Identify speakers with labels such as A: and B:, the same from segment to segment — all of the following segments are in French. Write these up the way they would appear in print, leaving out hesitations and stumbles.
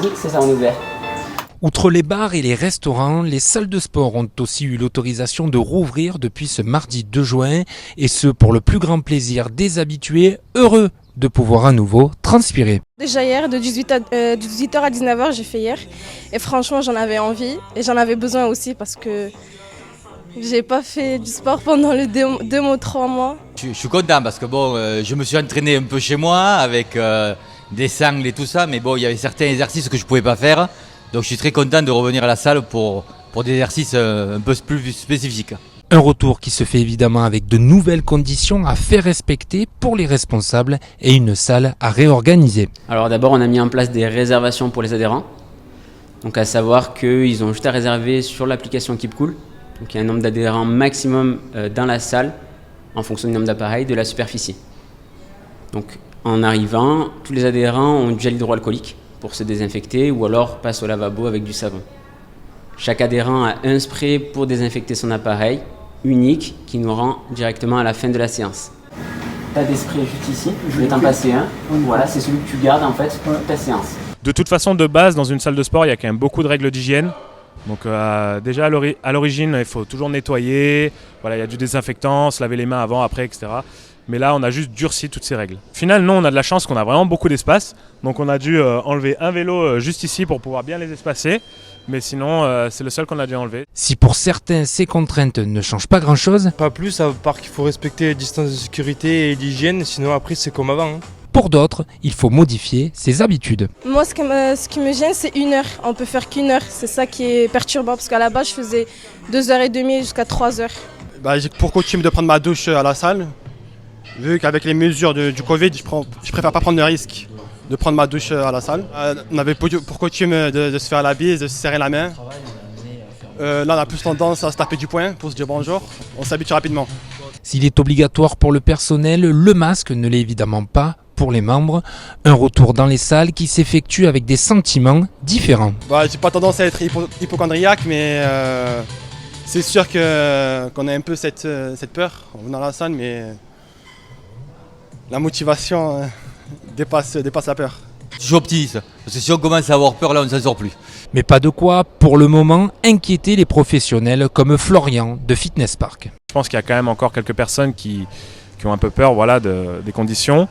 A: Oui, c'est ça, on est ouvert.
B: Outre les bars et les restaurants, les salles de sport ont aussi eu l'autorisation de rouvrir depuis ce mardi 2 juin, et ce pour le plus grand plaisir des habitués, heureux de pouvoir à nouveau transpirer.
C: Déjà hier, de 18h à 19h, j'ai fait hier. Et franchement, j'en avais envie et j'en avais besoin aussi parce que j'ai pas fait du sport pendant les 2 ou 3 mois.
D: Je suis content parce que bon, je me suis entraîné un peu chez moi avec des sangles et tout ça, mais bon, il y avait certains exercices que je pouvais pas faire. Donc je suis très content de revenir à la salle pour des exercices un peu plus spécifiques.
B: Un retour qui se fait évidemment avec de nouvelles conditions à faire respecter pour les responsables et une salle à réorganiser.
A: Alors d'abord, on a mis en place des réservations pour les adhérents. Donc à savoir qu'ils ont juste à réserver sur l'application KeepCool. Donc il y a un nombre d'adhérents maximum dans la salle en fonction du nombre d'appareils, de la superficie. Donc en arrivant, tous les adhérents ont du gel hydroalcoolique pour se désinfecter ou alors passent au lavabo avec du savon. Chaque adhérent a un spray pour désinfecter son appareil, unique, qui nous rend directement à la fin de la séance. Tu as des sprays juste ici, je vais t'en passer un. Voilà, c'est celui que tu gardes en fait pour ta séance.
E: De toute façon, de base, dans une salle de sport, il y a quand même beaucoup de règles d'hygiène. Donc déjà à l'origine, il faut toujours nettoyer, voilà, il y a du désinfectant, se laver les mains avant, après, etc. Mais là, on a juste durci toutes ces règles. Au final, nous, on a de la chance qu'on a vraiment beaucoup d'espace. Donc on a dû enlever un vélo juste ici pour pouvoir bien les espacer. Mais sinon, c'est le seul qu'on a dû enlever.
B: Si pour certains, ces contraintes ne changent pas grand-chose,
F: pas plus, à part qu'il faut respecter les distances de sécurité et l'hygiène, sinon après c'est comme avant.
B: pour d'autres, il faut modifier ses habitudes.
C: Moi, ce qui me gêne, c'est 1 heure. On peut faire qu'1 heure. C'est ça qui est perturbant parce qu'à la base, je faisais 2h30 jusqu'à 3h.
G: J'ai pour coutume de prendre ma douche à la salle. Vu qu'avec les mesures du Covid, je préfère pas prendre le risque de prendre ma douche à la salle. On avait pour coutume de se faire la bise, de se serrer la main. Là, on a plus tendance à se taper du poing pour se dire bonjour. On s'habitue rapidement.
B: S'il est obligatoire pour le personnel, le masque ne l'est évidemment pas pour les membres. Un retour dans les salles qui s'effectue avec des sentiments différents.
G: J'ai pas tendance à être hypochondriaque, mais c'est sûr qu'on a un peu cette peur en venant à la salle, mais la motivation dépasse la peur.
D: Je suis optimiste, parce que si on commence à avoir peur, là, on ne s'en sort plus.
B: Mais pas de quoi, pour le moment, inquiéter les professionnels comme Florian de Fitness Park.
E: Je pense qu'il y a quand même encore quelques personnes qui ont un peu peur des conditions.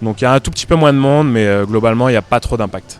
E: Donc il y a un tout petit peu moins de monde, mais globalement, il n'y a pas trop d'impact.